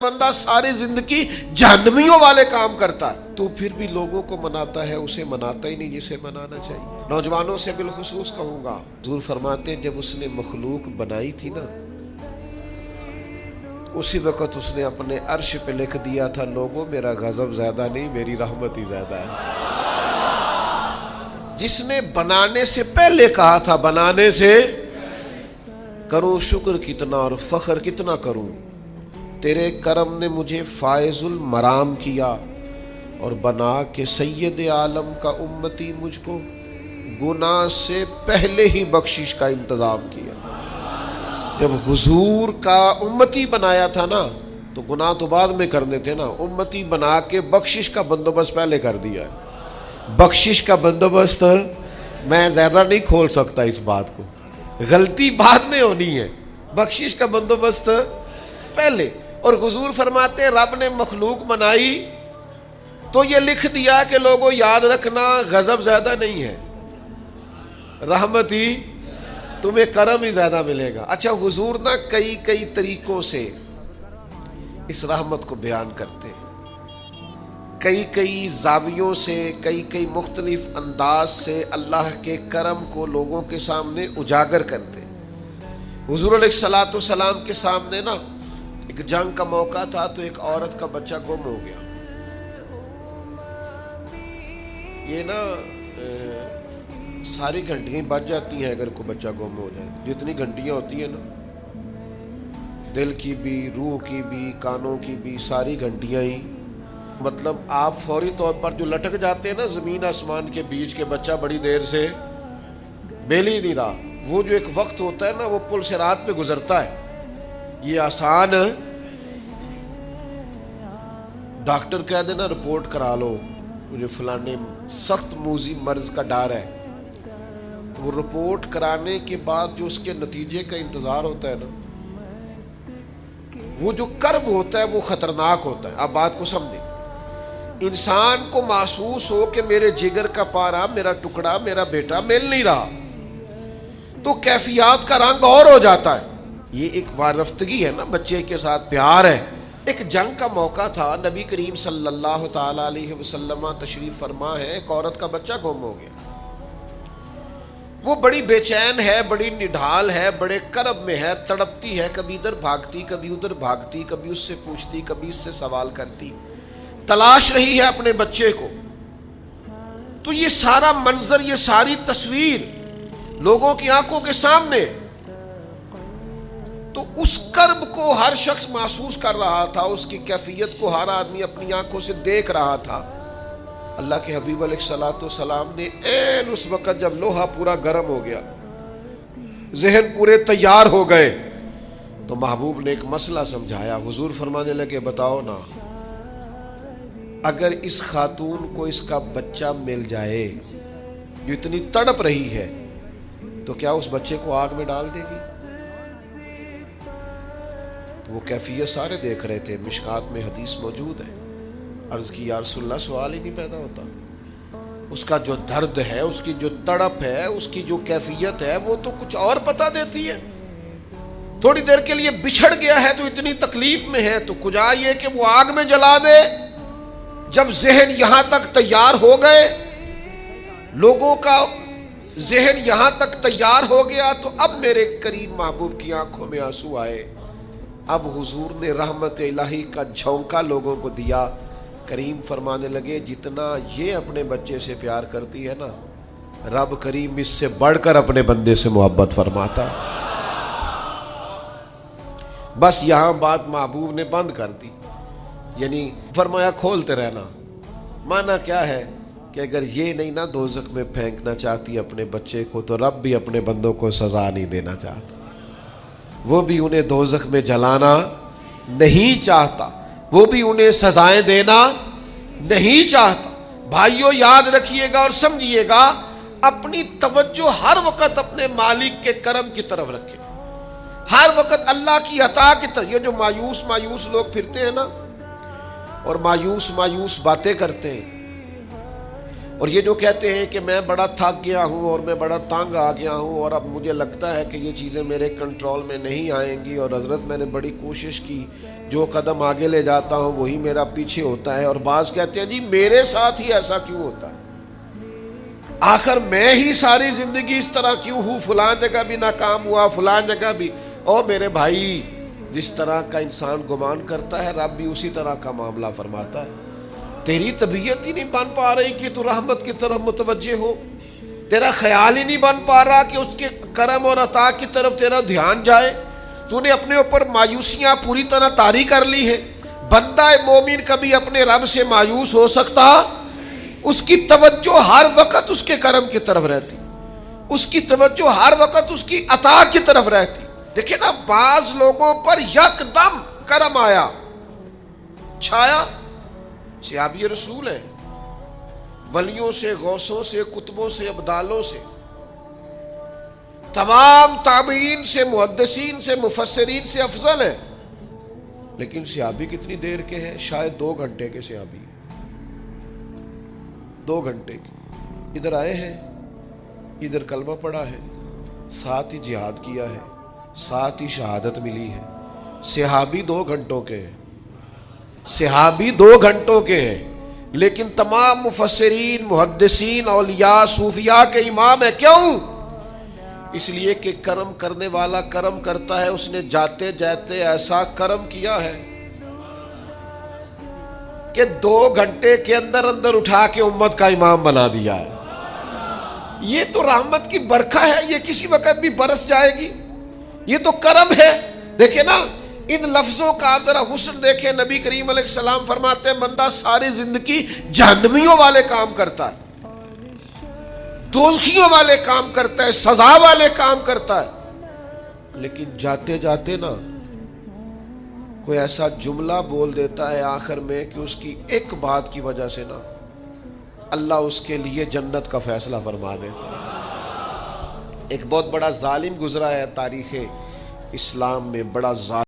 بندہ ساری زندگی جہنمیوں والے کام کرتا ہے تو پھر بھی لوگوں کو مناتا ہے، اسے مناتا ہی نہیں جسے منانا چاہیے۔ نوجوانوں سے بالخصوص کہوں گا، حضور فرماتے ہیں جب اس نے مخلوق بنائی تھی نا، اسی وقت اس نے اپنے عرش پہ لکھ دیا تھا، لوگوں میرا غضب زیادہ نہیں، میری رحمت ہی زیادہ ہے۔ جس نے بنانے سے پہلے کہا تھا، بنانے سے کروں شکر کتنا اور فخر کتنا کروں، تیرے کرم نے مجھے فائز المرام کیا اور بنا کے سید عالم کا امتی مجھ کو گناہ سے پہلے ہی بخشش کا انتظام کیا۔ جب حضور کا امتی بنایا تھا نا تو گناہ تو بعد میں کرنے تھے نا، امتی بنا کے بخشش کا بندوبست پہلے کر دیا ہے۔ بخشش کا بندوبست میں زیادہ نہیں کھول سکتا اس بات کو، غلطی بعد میں ہونی ہے، بخشش کا بندوبست پہلے۔ اور حضور فرماتے ہیں رب نے مخلوق بنائی تو یہ لکھ دیا کہ لوگوں یاد رکھنا غضب زیادہ نہیں ہے، رحمت ہی، تمہیں کرم ہی زیادہ ملے گا۔ اچھا حضور نا کئی طریقوں سے اس رحمت کو بیان کرتے، کئی زاویوں سے، کئی مختلف انداز سے اللہ کے کرم کو لوگوں کے سامنے اجاگر کرتے۔ حضور علیہ السلام کے سامنے نا ایک جنگ کا موقع تھا تو ایک عورت کا بچہ گم ہو گیا۔ یہ نا ساری گھنٹیاں بج جاتی ہیں اگر کوئی بچہ گم ہو جائے، جتنی گھنٹیاں ہوتی ہیں نا، دل کی بھی، روح کی بھی، کانوں کی بھی، ساری گھنٹیاں ہی، مطلب آپ فوری طور پر جو لٹک جاتے ہیں نا زمین آسمان کے بیچ کے، بچہ بڑی دیر سے بیل ہی نہیں رہا، وہ جو ایک وقت ہوتا ہے نا وہ پل صراط پہ گزرتا ہے، یہ آسان ڈاکٹر کہہ دینا رپورٹ کرا لو مجھے فلانے سخت موذی مرض کا ڈر ہے، وہ رپورٹ کرانے کے بعد جو اس کے نتیجے کا انتظار ہوتا ہے نا، وہ جو کرب ہوتا ہے وہ خطرناک ہوتا ہے۔ آپ بات کو سمجھیں، انسان کو محسوس ہو کہ میرے جگر کا پارا، میرا ٹکڑا، میرا بیٹا مل نہیں رہا تو کیفیات کا رنگ اور ہو جاتا ہے۔ یہ ایک وارفتگی ہے نا، بچے کے ساتھ پیار ہے۔ ایک جنگ کا موقع تھا، نبی کریم صلی اللہ تعالی علیہ وسلم تشریف فرما ہے، ایک عورت کا بچہ گم ہو گیا، وہ بڑی بے چین ہے، بڑی نڈھال ہے، بڑے کرب میں ہے، تڑپتی ہے، کبھی ادھر بھاگتی، کبھی ادھر بھاگتی، کبھی اس سے پوچھتی، کبھی اس سے سوال کرتی، تلاش رہی ہے اپنے بچے کو۔ تو یہ سارا منظر، یہ ساری تصویر لوگوں کی آنکھوں کے سامنے، تو اس کرب کو ہر شخص محسوس کر رہا تھا، اس کی کیفیت کو ہر آدمی اپنی آنکھوں سے دیکھ رہا تھا۔ اللہ کے حبیب علیہ السلام نے عین اس وقت جب لوہا پورا گرم ہو گیا، ذہن پورے تیار ہو گئے، تو محبوب نے ایک مسئلہ سمجھایا۔ حضور فرمانے لگے بتاؤ نا، اگر اس خاتون کو اس کا بچہ مل جائے جو اتنی تڑپ رہی ہے تو کیا اس بچے کو آگ میں ڈال دے گی؟ تو وہ کیفیت سارے دیکھ رہے تھے، مشکات میں حدیث موجود ہے۔ عرض کی یا رسول اللہ، سوال ہی نہیں پیدا ہوتا، اس کا جو درد ہے، اس کی جو تڑپ ہے، اس کی جو کیفیت ہے، وہ تو کچھ اور بتا دیتی ہے۔ تھوڑی دیر کے لیے بچھڑ گیا ہے تو اتنی تکلیف میں ہے، تو کجا یہ کہ وہ آگ میں جلا دے۔ جب ذہن یہاں تک تیار ہو گئے، لوگوں کا ذہن یہاں تک تیار ہو گیا، تو اب میرے کریم محبوب کی آنکھوں میں آنسو آئے۔ اب حضور نے رحمت الہی کا جھونکا لوگوں کو دیا۔ کریم فرمانے لگے جتنا یہ اپنے بچے سے پیار کرتی ہے نا، رب کریم اس سے بڑھ کر اپنے بندے سے محبت فرماتا ہے۔ بس یہاں بات محبوب نے بند کر دی، یعنی فرمایا کھولتے رہنا۔ معنی کیا ہے کہ اگر یہ نہیں نا دوزخ میں پھینکنا چاہتی اپنے بچے کو، تو رب بھی اپنے بندوں کو سزا نہیں دینا چاہتا، وہ بھی انہیں دوزخ میں جلانا نہیں چاہتا، وہ بھی انہیں سزائیں دینا نہیں چاہتا۔ بھائیو یاد رکھیے گا اور سمجھیے گا، اپنی توجہ ہر وقت اپنے مالک کے کرم کی طرف رکھیں، ہر وقت اللہ کی عطا کی طرف۔ یہ جو مایوس لوگ پھرتے ہیں نا اور مایوس باتیں کرتے ہیں، اور یہ جو کہتے ہیں کہ میں بڑا تھک گیا ہوں اور میں بڑا تنگ آ گیا ہوں اور اب مجھے لگتا ہے کہ یہ چیزیں میرے کنٹرول میں نہیں آئیں گی، اور حضرت میں نے بڑی کوشش کی، جو قدم آگے لے جاتا ہوں وہی میرا پیچھے ہوتا ہے، اور بعض کہتے ہیں جی میرے ساتھ ہی ایسا کیوں ہوتا ہے، آخر میں ہی ساری زندگی اس طرح کیوں ہوں، فلاں جگہ بھی ناکام ہوا، فلاں جگہ بھی۔ اور میرے بھائی، جس طرح کا انسان گمان کرتا ہے رب بھی اسی طرح کا معاملہ فرماتا ہے۔ تیری طبیعت ہی نہیں بن پا رہی کہ تو رحمت کی طرف متوجہ ہو، تیرا خیال ہی نہیں بن پا رہا کہ اس کے کرم اور عطا کی طرف تیرا دھیان جائے، تو نے اپنے اوپر مایوسیاں پوری طرح طاری کر لی ہے۔ بندہ مومن کبھی اپنے رب سے مایوس ہو سکتا؟ اس کی توجہ ہر وقت اس کے کرم کی طرف رہتی، اس کی توجہ ہر وقت اس کی عطا کی طرف رہتی۔ دیکھیں نا، بعض لوگوں پر یکدم کرم آیا، چھایا، صحابی رسول ہے، ولیوں سے، غوثوں سے، کتبوں سے، ابدالوں سے، تمام تابعین سے، محدثین سے، مفسرین سے افضل ہے، لیکن صحابی کتنی دیر کے ہیں؟ شاید 2 گھنٹے کے صحابی، 2 گھنٹے کے، ادھر آئے ہیں، ادھر کلمہ پڑھا ہے، ساتھ ہی جہاد کیا ہے، ساتھ ہی شہادت ملی ہے۔ صحابی 2 گھنٹوں کے ہیں، صحابی 2 گھنٹوں کے ہیں، لیکن تمام مفسرین، محدثین، اولیاء، صوفیاء کے امام ہے۔ کیوں؟ اس لیے کہ کرم کرنے والا کرم کرتا ہے، اس نے جاتے جاتے ایسا کرم کیا ہے کہ 2 گھنٹے کے اندر اندر اٹھا کے امت کا امام بنا دیا ہے۔ یہ تو رحمت کی برکھا ہے، یہ کسی وقت بھی برس جائے گی، یہ تو کرم ہے۔ دیکھیں نا، ان لفظوں کا آپ ذرا حسن دیکھیں۔ نبی کریم علیہ السلام فرماتے ہیں بندہ ساری زندگی جہنمیوں والے کام کرتا ہے، دوزخیوں والے کام کرتا ہے، سزا والے کام کرتا ہے، لیکن جاتے جاتے نا کوئی ایسا جملہ بول دیتا ہے آخر میں کہ اس کی ایک بات کی وجہ سے نا اللہ اس کے لیے جنت کا فیصلہ فرما دیتا ہے۔ ایک بہت بڑا ظالم گزرا ہے تاریخ اسلام میں، بڑا ظالم